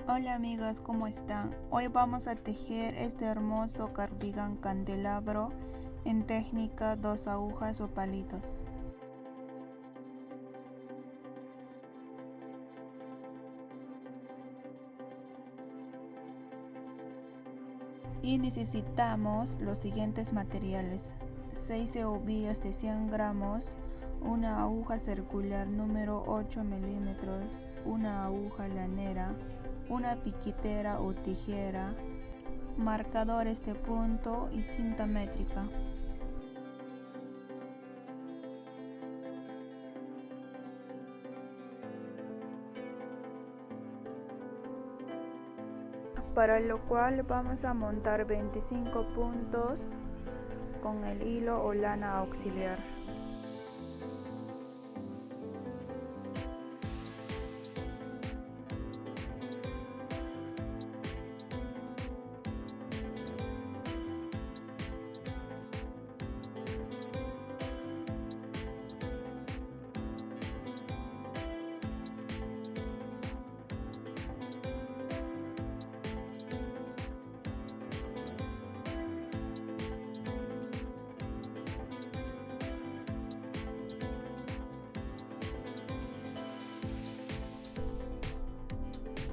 Hola amigas, ¿cómo están? Hoy vamos a tejer este hermoso cardigan candelabro en técnica 2 agujas o palitos. Y necesitamos los siguientes materiales: 6 ovillos de 100 gramos, una aguja circular número 8 milímetros, una aguja lanera, una piquitera o tijera, marcadores de punto y cinta métrica. Para lo cual vamos a montar 25 puntos con el hilo o lana auxiliar.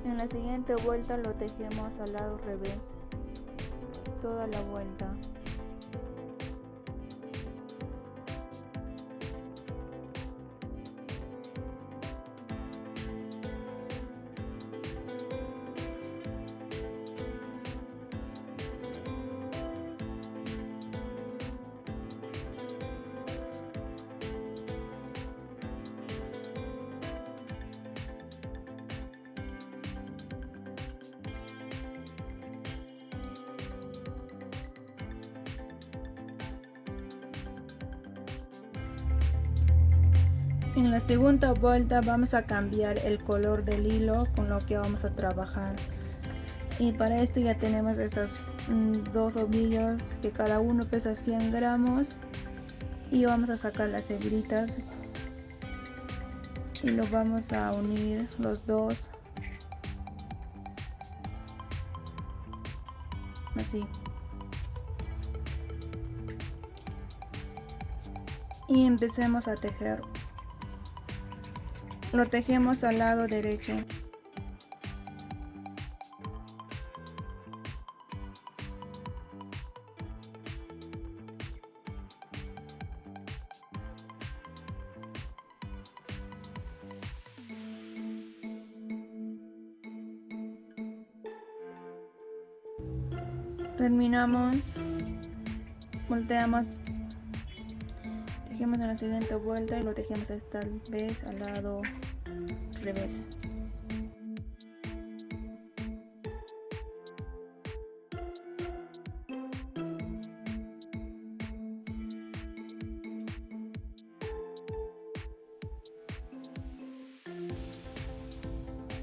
En la siguiente vuelta lo tejemos al lado revés, toda la vuelta. En la segunda vuelta vamos a cambiar el color del hilo con lo que vamos a trabajar. Y para esto ya tenemos estos 2 ovillos que cada uno pesa 100 gramos. Y vamos a sacar las hebritas y lo vamos a unir los dos. Así. Y empecemos a tejer. Lo tejemos al lado derecho. Terminamos, volteamos, tejemos en la siguiente vuelta y lo tejemos esta vez al lado revés.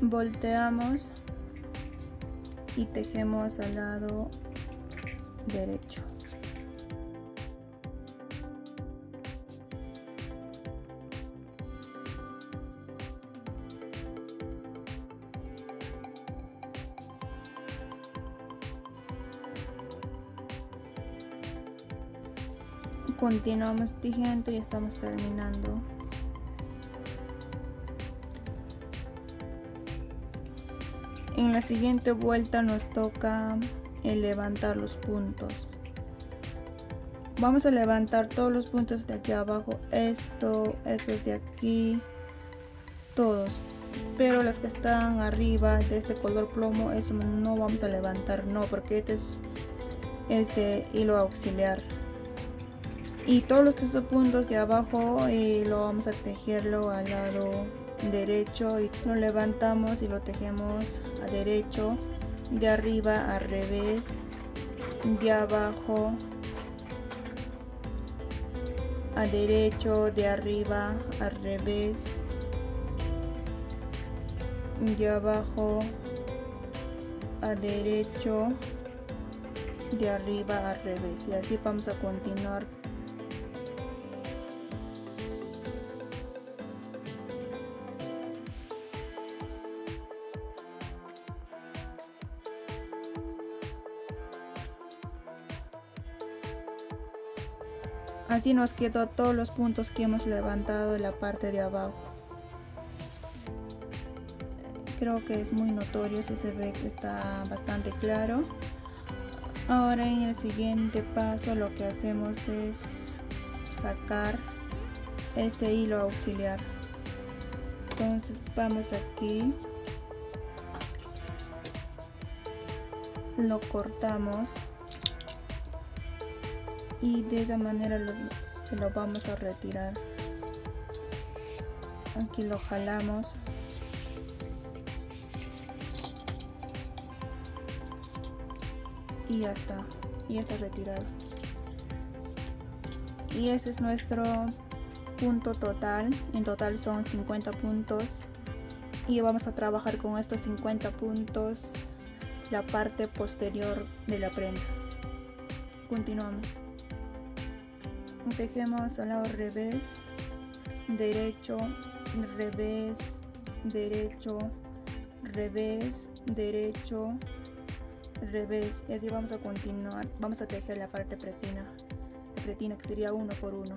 Volteamos y tejemos al lado derecho. Continuamos tejiendo y estamos terminando. En la siguiente vuelta nos toca levantar los puntos. Vamos a levantar todos los puntos de aquí abajo, estos de aquí, todos, pero las que están arriba de este color plomo, eso no vamos a levantar, no, porque este es este hilo auxiliar. Y todos los que son puntos de abajo lo vamos a tejerlo al lado derecho y lo levantamos y lo tejemos a derecho, de arriba a revés, de abajo a derecho, de arriba a revés, de abajo a derecho, de arriba a revés, y así vamos a continuar. Así nos quedó todos los puntos que hemos levantado de la parte de abajo. Creo que es muy notorio, si se ve que está bastante claro. Ahora en el siguiente paso lo que hacemos es sacar este hilo auxiliar. Entonces vamos aquí, lo cortamos y de esa manera se lo vamos a retirar. Aquí lo jalamos y ya está retirado. Y ese es nuestro punto total. En total son 50 puntos y vamos a trabajar con estos 50 puntos la parte posterior de la prenda. Continuamos. Tejemos al lado revés, derecho, revés, derecho, revés, derecho, revés, y así vamos a continuar. Vamos a tejer la parte pretina, que sería uno por uno.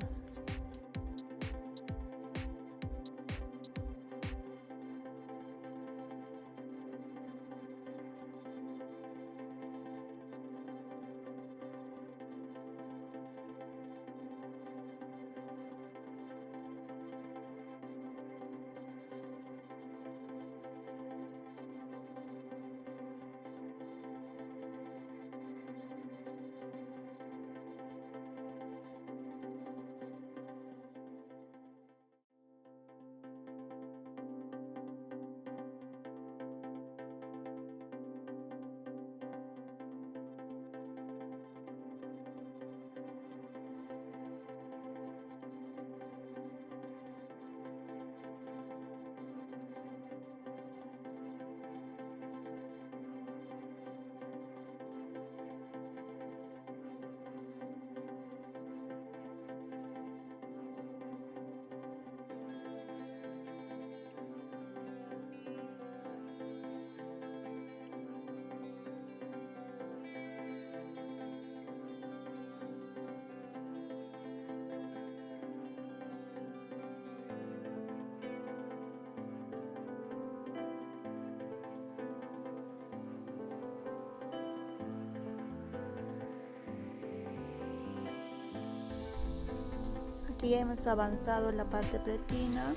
Aquí ya hemos avanzado la parte pretina.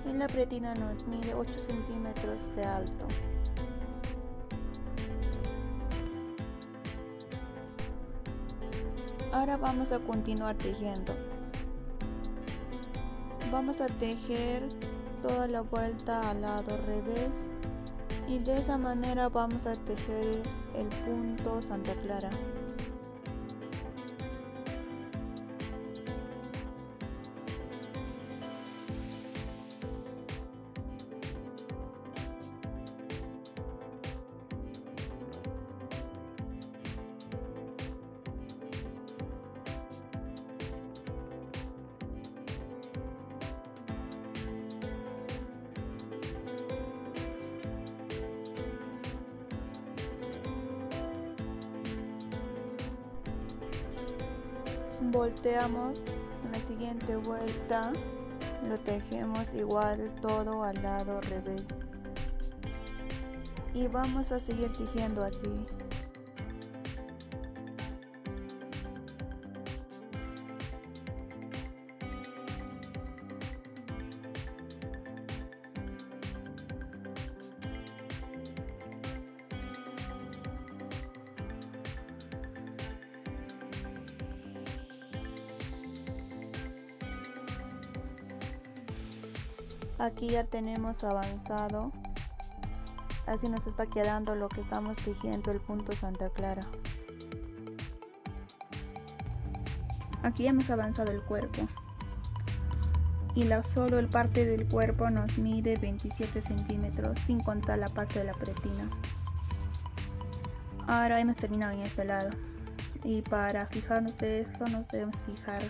En la pretina nos mide 8 centímetros de alto. Ahora vamos a continuar tejiendo. Vamos a tejer toda la vuelta al lado revés y de esa manera vamos a tejer el punto Santa Clara. Volteamos en la siguiente vuelta, lo tejemos igual todo al lado revés y vamos a seguir tejiendo así. Aquí ya tenemos avanzado, así nos está quedando lo que estamos tejiendo, el punto Santa Clara. Aquí ya hemos avanzado el cuerpo y solo el parte del cuerpo nos mide 27 centímetros sin contar la parte de la pretina. Ahora hemos terminado en este lado y para fijarnos de esto nos debemos fijar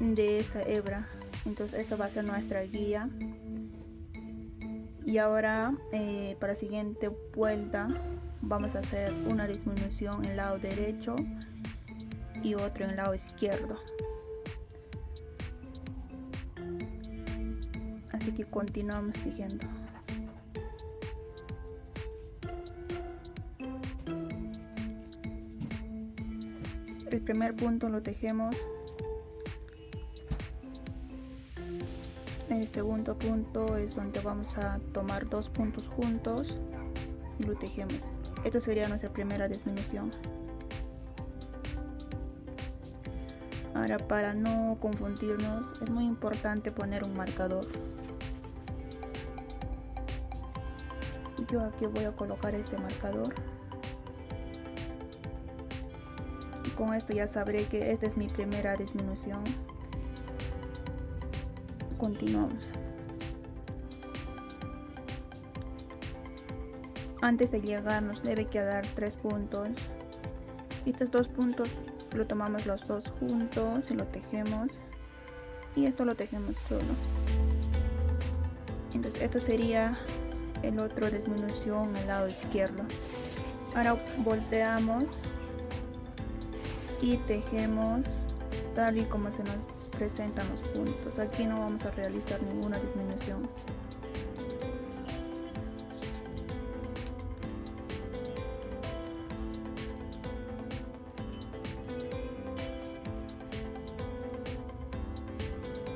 de esta hebra. Entonces esto va a ser nuestra guía y ahora para la siguiente vuelta vamos a hacer una disminución en el lado derecho y otro en el lado izquierdo. Así que continuamos tejiendo. El primer punto lo tejemos. El segundo punto es donde vamos a tomar 2 puntos juntos y lo tejemos. Esto sería nuestra primera disminución. Ahora, para no confundirnos, es muy importante poner un marcador. Yo aquí voy a colocar este marcador. Y con esto ya sabré que esta es mi primera disminución. Continuamos. Antes de llegar nos debe quedar 3 puntos. Y estos 2 puntos lo tomamos los dos juntos y lo tejemos. Y esto lo tejemos solo. Entonces esto sería el otro disminución al lado izquierdo. Ahora volteamos y tejemos tal y como se nos presentan los puntos. Aquí no vamos a realizar ninguna disminución.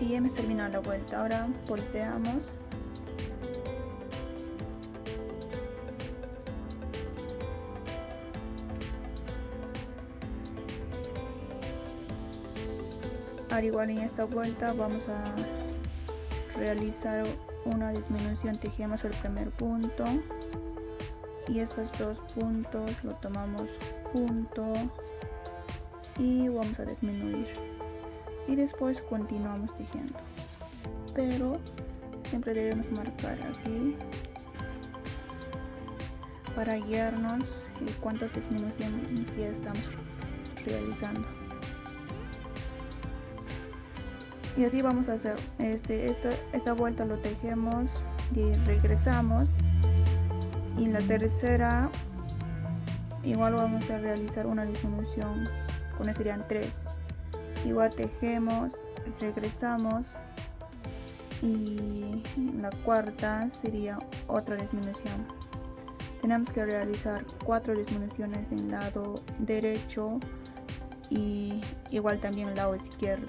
Y hemos terminado la vuelta. Ahora volteamos. Al igual en esta vuelta vamos a realizar una disminución. Tejemos el primer punto y estos 2 puntos lo tomamos junto y vamos a disminuir. Y después continuamos tejiendo, pero siempre debemos marcar aquí para guiarnos cuántas disminuciones ya estamos realizando. Y así vamos a hacer esta vuelta. Lo tejemos y regresamos, y en la tercera igual vamos a realizar una disminución. Con eso serían 3. Igual tejemos, regresamos, y en la cuarta sería otra disminución. Tenemos que realizar 4 disminuciones en el lado derecho y igual también el lado izquierdo.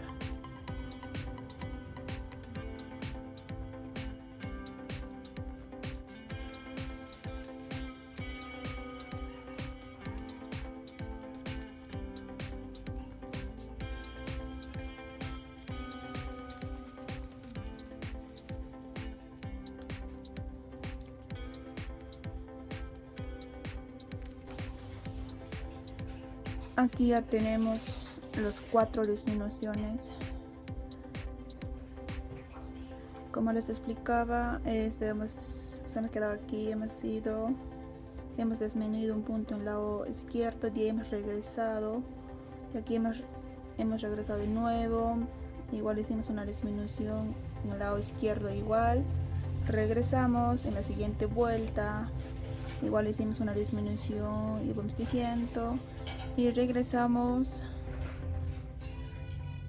Aquí ya tenemos los 4 disminuciones. Como les explicaba, se nos quedado aquí, hemos disminuido un punto en el lado izquierdo y hemos regresado. Y aquí hemos regresado de nuevo. Igual hicimos una disminución en el lado izquierdo igual. Regresamos en la siguiente vuelta. Igual hicimos una disminución y vamos tejiendo. Y regresamos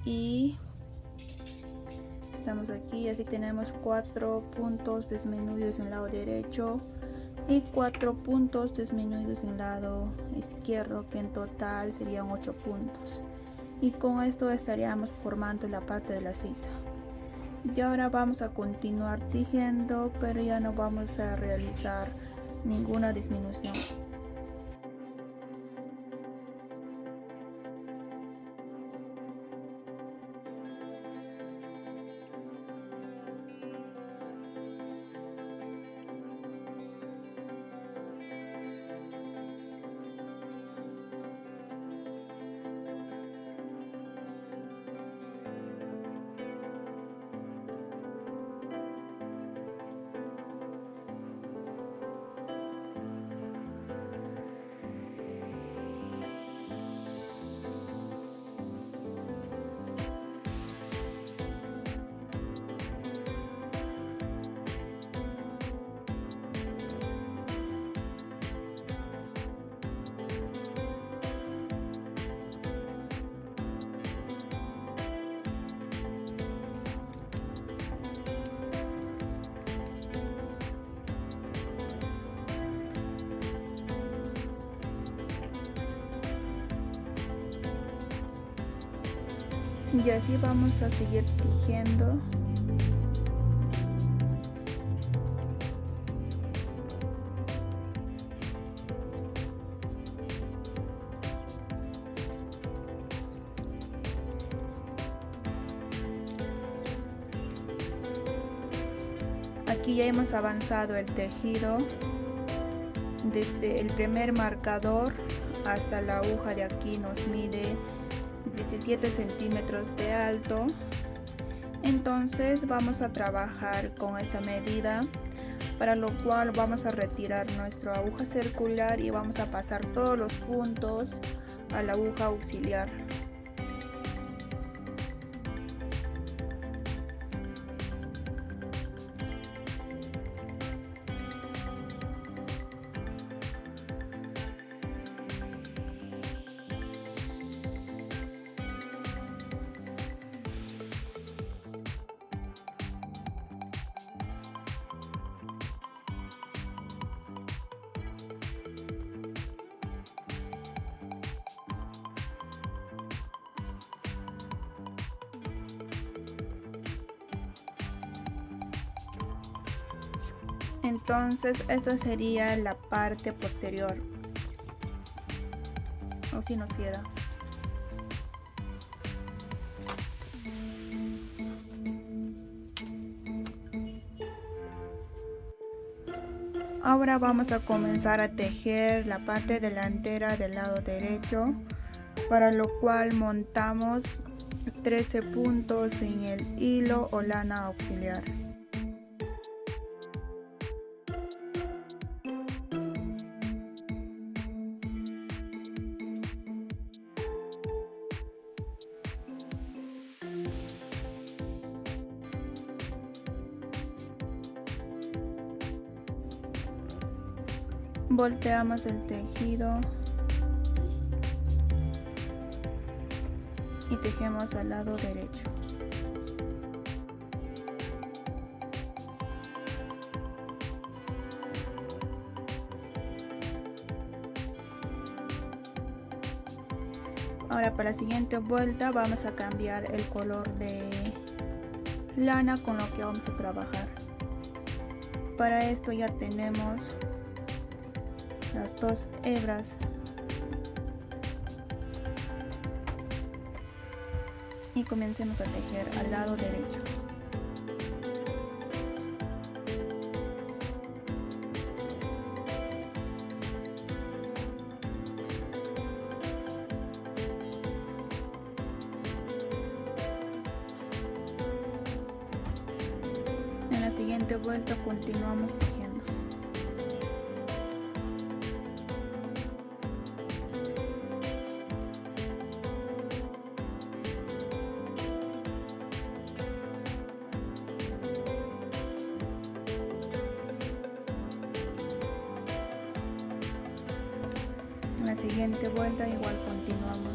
y estamos aquí. Así tenemos 4 puntos disminuidos en el lado derecho y 4 puntos disminuidos en el lado izquierdo, que en total serían 8 puntos. Y con esto estaríamos formando la parte de la sisa. Y ahora vamos a continuar tejiendo, pero ya no vamos a realizar ninguna disminución. Y así vamos a seguir tejiendo. Aquí ya hemos avanzado el tejido desde el primer marcador hasta la aguja de aquí. Nos mide 17 centímetros de alto. Entonces vamos a trabajar con esta medida, para lo cual vamos a retirar nuestra aguja circular y vamos a pasar todos los puntos a la aguja auxiliar. Entonces esta sería la parte posterior. Así nos queda. Ahora vamos a comenzar a tejer la parte delantera del lado derecho, para lo cual montamos 13 puntos en el hilo o lana auxiliar. Volteamos el tejido y tejemos al lado derecho. Ahora para la siguiente vuelta vamos a cambiar el color de lana con lo que vamos a trabajar. Para esto ya tenemos las dos hebras. Y comencemos a tejer al lado derecho. En la siguiente vuelta continuamos tejiendo. En la siguiente vuelta igual continuamos.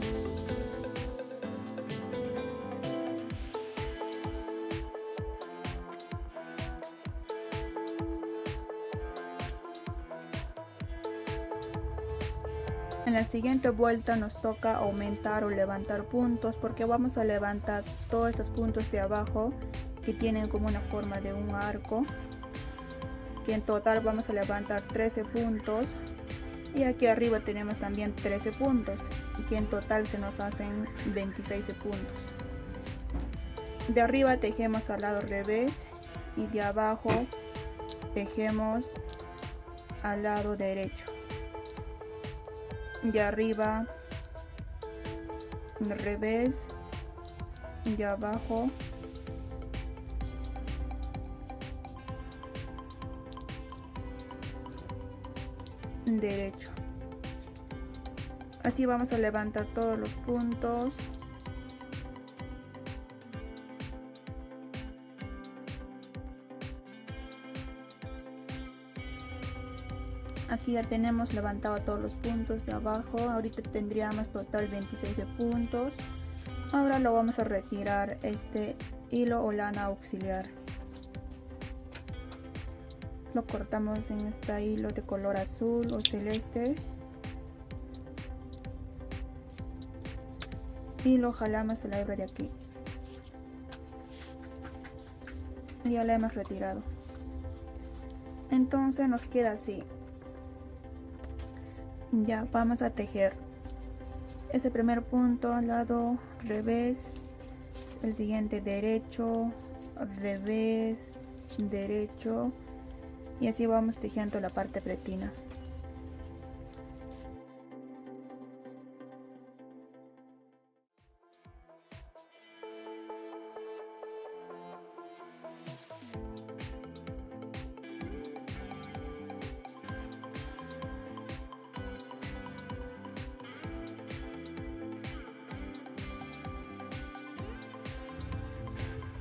En la siguiente vuelta nos toca aumentar o levantar puntos, porque vamos a levantar todos estos puntos de abajo que tienen como una forma de un arco, que en total vamos a levantar 13 puntos. Y aquí arriba tenemos también 13 puntos, que en total se nos hacen 26 puntos. De arriba tejemos al lado revés y de abajo tejemos al lado derecho. De arriba revés, de abajo derecho. Así vamos a levantar todos los puntos. Aquí ya tenemos levantado todos los puntos de abajo. Ahorita tendríamos total 26 puntos. Ahora lo vamos a retirar este hilo o lana auxiliar. Lo cortamos en este hilo de color azul o celeste y lo jalamos a la hebra de aquí. Ya la hemos retirado. Entonces nos queda así. Ya vamos a tejer este primer punto al lado revés, el siguiente derecho, revés, derecho, y así vamos tejiendo la parte pretina.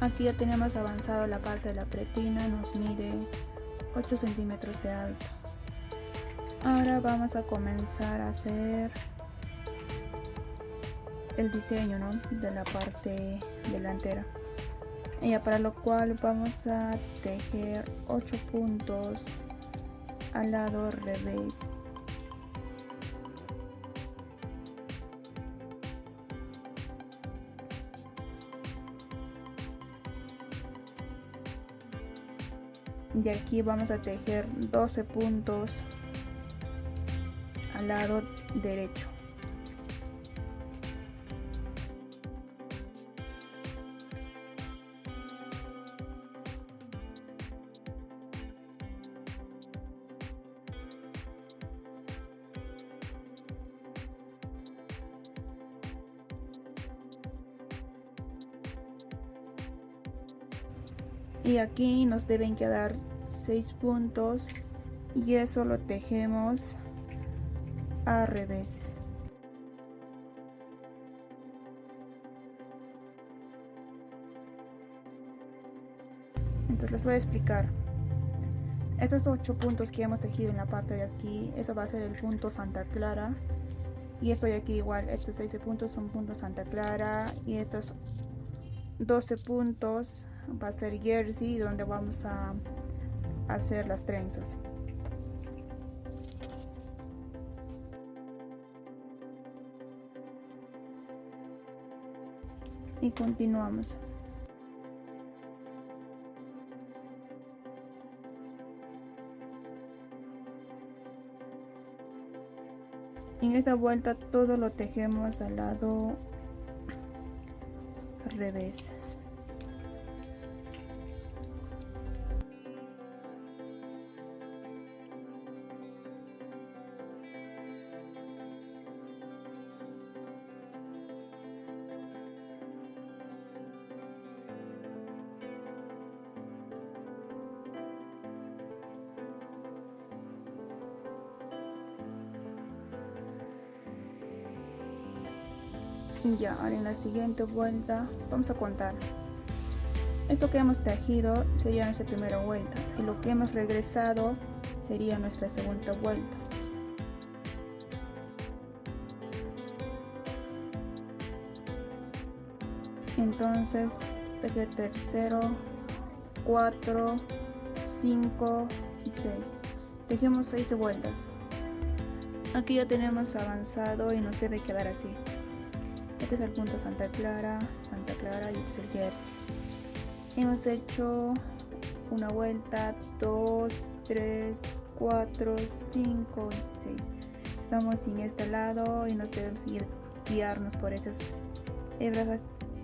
Aquí ya tenemos avanzado la parte de la pretina, nos mide 8 centímetros de alto. Ahora vamos a comenzar a hacer el diseño, ¿no?, de la parte delantera. Y para lo cual vamos a tejer 8 puntos al lado revés. De aquí vamos a tejer 12 puntos al lado derecho. Y aquí nos deben quedar 6 puntos y eso lo tejemos al revés. Entonces les voy a explicar. Estos 8 puntos que hemos tejido en la parte de aquí, eso va a ser el punto Santa Clara. Y esto de aquí igual, estos 6 puntos son puntos Santa Clara. Y estos 12 puntos va a ser jersey, donde vamos a hacer las trenzas. Y continuamos. En esta vuelta todo lo tejemos al lado revés. Ya, ahora en la siguiente vuelta vamos a contar. Esto que hemos tejido sería nuestra primera vuelta y lo que hemos regresado sería nuestra segunda vuelta. Entonces es el tercero, 4, 5 y 6. Tejemos 6 vueltas. Aquí ya tenemos avanzado y nos debe quedar así. Este es el punto Santa Clara y este es el jersey. Hemos hecho una vuelta, 2, 3, 4, 5 y 6. Estamos en este lado y nos debemos guiarnos por estas hebras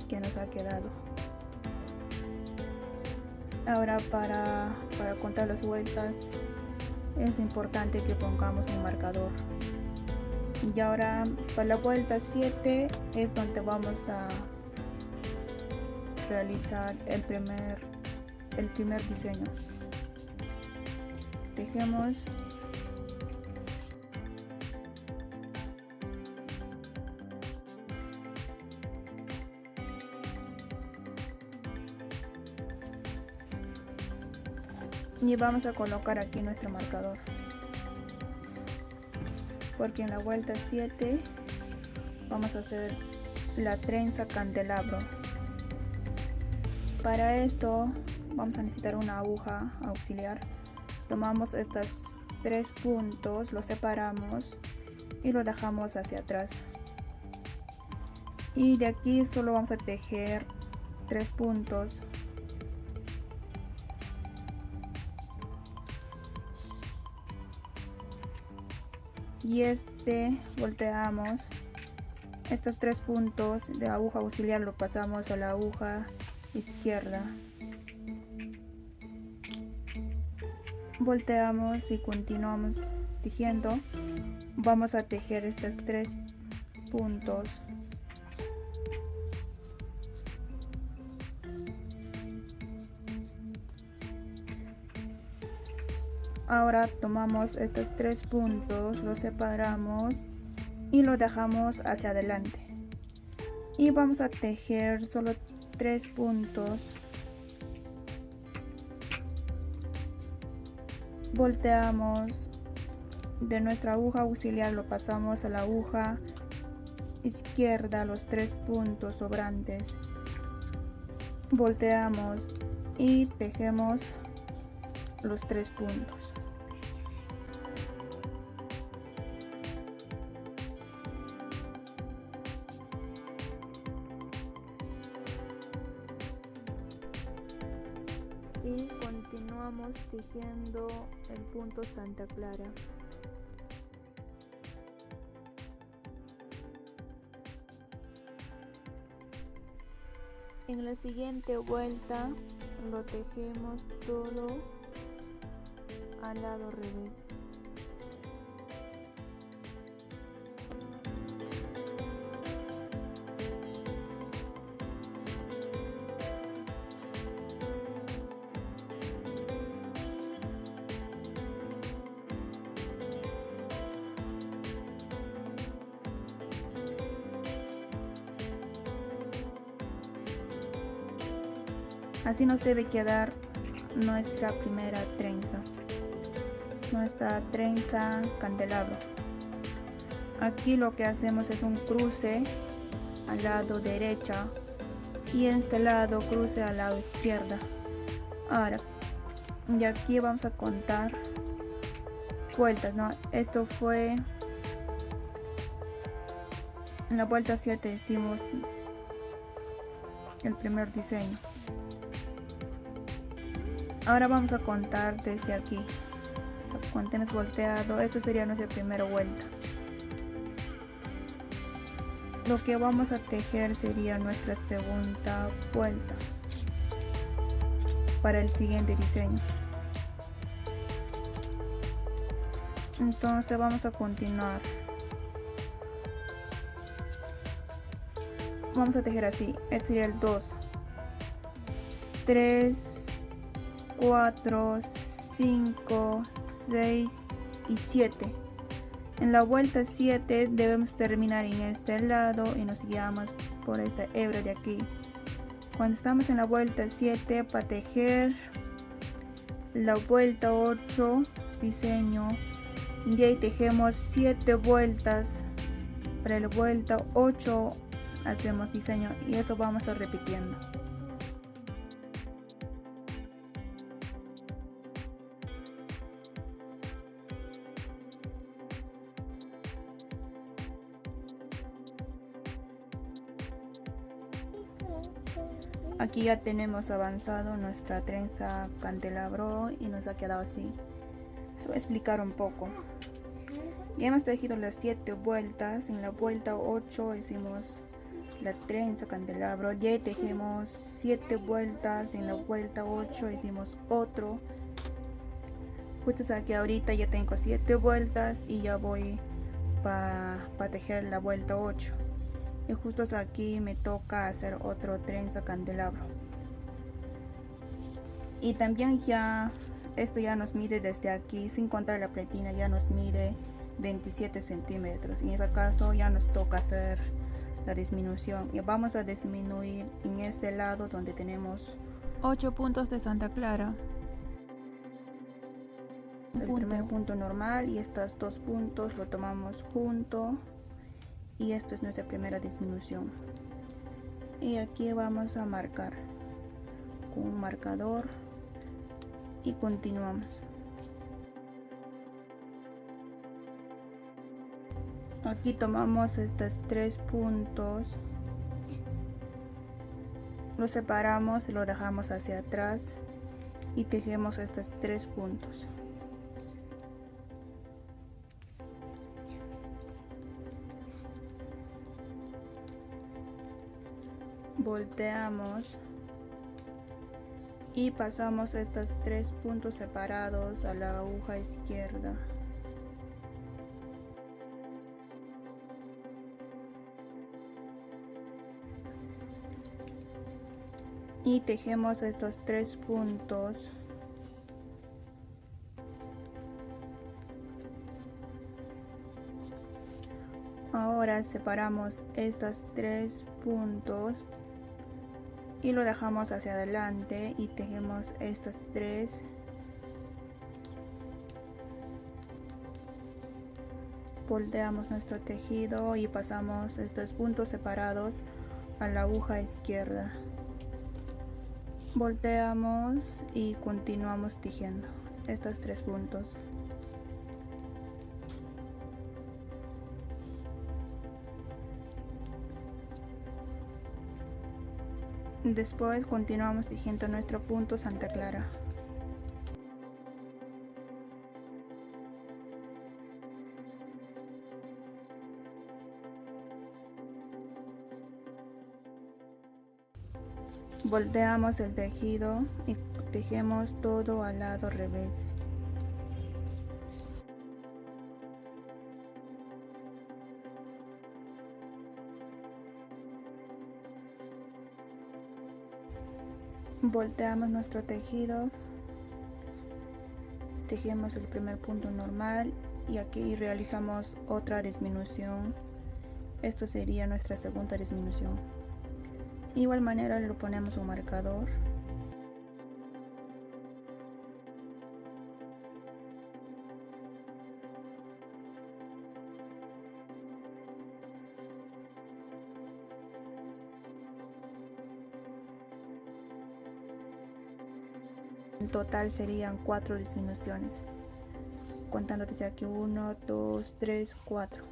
que nos ha quedado. Ahora para contar las vueltas es importante que pongamos un marcador. Y ahora para la vuelta 7 es donde vamos a realizar el primer diseño. Tejemos y vamos a colocar aquí nuestro marcador, porque en la vuelta 7 vamos a hacer la trenza candelabro. Para esto vamos a necesitar una aguja auxiliar. Tomamos estos 3 puntos, los separamos y lo dejamos hacia atrás. Y de aquí solo vamos a tejer 3 puntos y volteamos estos 3 puntos de aguja auxiliar, lo pasamos a la aguja izquierda, volteamos y continuamos tejiendo. Vamos a tejer estos 3 puntos. Ahora tomamos estos 3 puntos, los separamos y lo dejamos hacia adelante, y vamos a tejer solo 3 puntos. Volteamos de nuestra aguja auxiliar, lo pasamos a la aguja izquierda, los 3 puntos sobrantes, volteamos y tejemos los 3 puntos. Y continuamos tejiendo el punto Santa Clara. En la siguiente vuelta lo tejemos todo al lado revés. Así nos debe quedar nuestra primera trenza, nuestra trenza candelabro. Aquí lo que hacemos es un cruce al lado derecho y en este lado cruce al lado izquierda. Ahora, y aquí vamos a contar vueltas, ¿no? Esto fue en la vuelta 7, hicimos el primer diseño. Ahora vamos a contar desde aquí. Contemos volteado. Esto sería nuestra primera vuelta. Lo que vamos a tejer sería nuestra segunda vuelta para el siguiente diseño. Entonces vamos a continuar. Vamos a tejer así. Este sería el 2, 3, 4, 5, 6 y 7. En la vuelta 7 debemos terminar en este lado y nos guiamos por esta hebra de aquí. Cuando estamos en la vuelta 7, para tejer la vuelta 8 diseño, y ahí tejemos 7 vueltas. Para la vuelta 8 hacemos diseño y eso vamos a repitiendo. Aquí ya tenemos avanzado nuestra trenza candelabro y nos ha quedado así. Les voy a explicar un poco. Ya hemos tejido las 7 vueltas. En la vuelta 8 hicimos la trenza candelabro. Ya tejimos 7 vueltas. En la vuelta 8 hicimos otro. Justo aquí ahorita ya tengo 7 vueltas y ya voy para tejer la vuelta 8. Y justo aquí me toca hacer otro trenza candelabro. Y también ya esto ya nos mide desde aquí, sin contar la pretina, ya nos mide 27 centímetros. En ese caso ya nos toca hacer la disminución. Y vamos a disminuir en este lado donde tenemos 8 puntos de Santa Clara. El primer punto normal y estos 2 puntos lo tomamos junto. Y esto es nuestra primera disminución. Y aquí vamos a marcar con un marcador y continuamos. Aquí tomamos estos 3 puntos, los separamos y lo dejamos hacia atrás y tejemos estos 3 puntos. volteamos y pasamos estos 3 puntos separados a la aguja izquierda. Y tejemos estos 3 puntos. Ahora separamos estos 3 puntos y lo dejamos hacia adelante y tejemos estos 3. Volteamos nuestro tejido y pasamos estos puntos separados a la aguja izquierda. Volteamos y continuamos tejiendo estos 3 puntos. Después continuamos tejiendo nuestro punto Santa Clara. Volteamos el tejido y tejemos todo al lado revés. Volteamos nuestro tejido, tejemos el primer punto normal y aquí realizamos otra disminución. Esto sería nuestra segunda disminución. De igual manera le ponemos un marcador. En total serían 4 disminuciones, contando desde aquí 1, 2, 3, 4.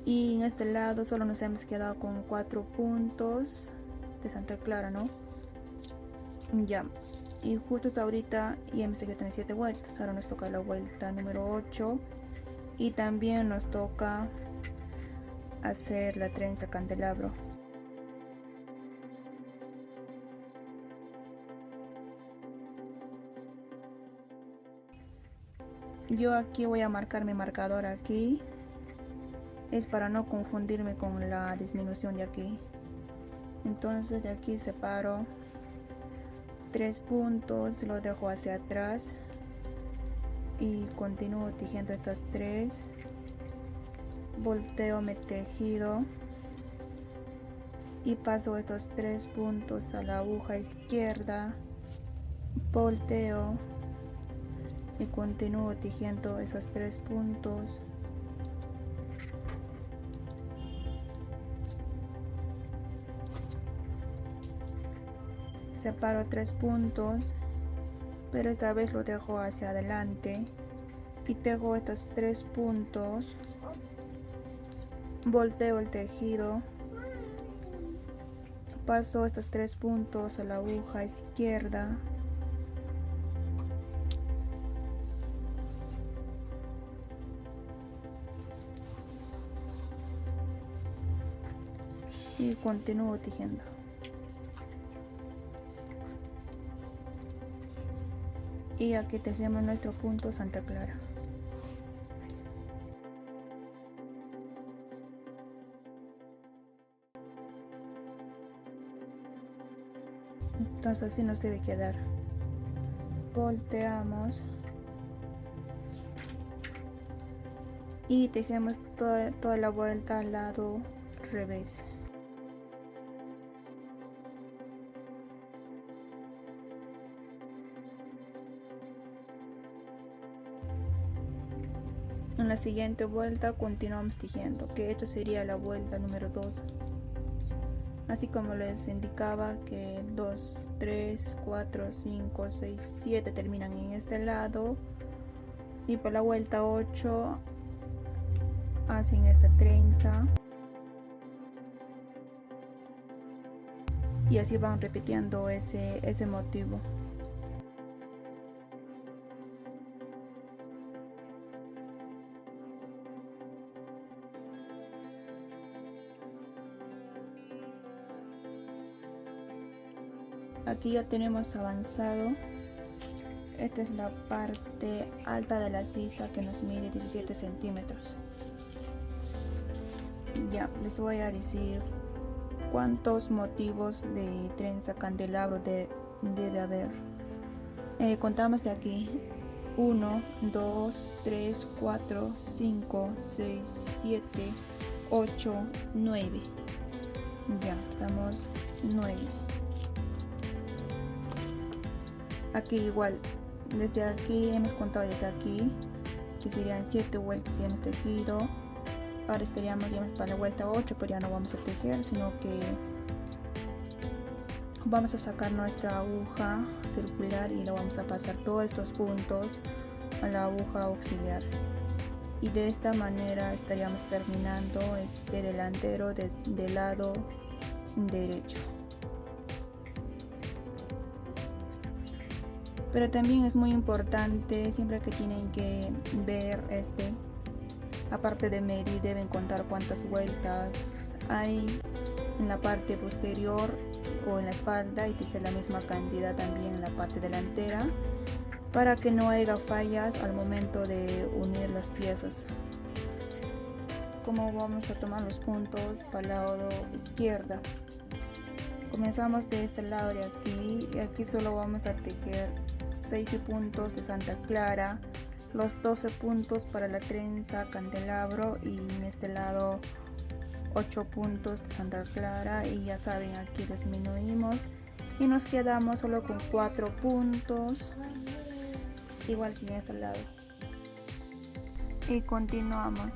Y en este lado solo nos hemos quedado con 4 puntos de Santa Clara, ¿no? Ya, y justo ahorita ya hemos tejido 37 vueltas. Ahora nos toca la vuelta número 8 y también nos toca hacer la trenza candelabro. Yo aquí voy a marcar mi marcador aquí, es para no confundirme con la disminución de aquí. Entonces de aquí separo 3 puntos, lo dejo hacia atrás y continúo tejiendo estos 3. Volteo mi tejido y paso estos 3 puntos a la aguja izquierda, volteo y continúo tejiendo esos 3 puntos. Separo 3 puntos, pero esta vez lo dejo hacia adelante y tejo estos 3 puntos. Volteo el tejido, paso estos 3 puntos a la aguja izquierda, y continúo tejiendo. Y aquí tejemos nuestro punto Santa Clara. Entonces así nos debe quedar. Volteamos y tejemos toda la vuelta al lado revés. En la siguiente vuelta continuamos tejiendo, que esto sería la vuelta número 2. Así como les indicaba que 2, 3, 4, 5, 6, 7 terminan en este lado. Y por la vuelta 8 hacen esta trenza. Y así van repitiendo ese motivo. Aquí ya tenemos avanzado. Esta es la parte alta de la sisa que nos mide 17 centímetros. Ya, les voy a decir cuántos motivos de trenza candelabro debe haber. Contamos de aquí. 1, 2, 3, 4, 5, 6, 7, 8, 9. Ya, estamos 9. Aquí igual, desde aquí hemos contado desde aquí, que serían 7 vueltas y hemos tejido. Ahora estaríamos ya para la vuelta 8, pero ya no vamos a tejer, sino que vamos a sacar nuestra aguja circular y la vamos a pasar todos estos puntos a la aguja auxiliar. Y de esta manera estaríamos terminando este delantero del lado derecho. Pero también es muy importante, siempre que tienen que ver aparte de medir, deben contar cuántas vueltas hay en la parte posterior o en la espalda y tejer la misma cantidad también en la parte delantera para que no haya fallas al momento de unir las piezas. Como vamos a tomar los puntos para el lado izquierdo, comenzamos de este lado de aquí y aquí solo vamos a tejer 6 puntos de Santa Clara, los 12 puntos para la trenza candelabro y en este lado 8 puntos de Santa Clara, y ya saben, aquí disminuimos y nos quedamos solo con 4 puntos, igual que en este lado, y continuamos.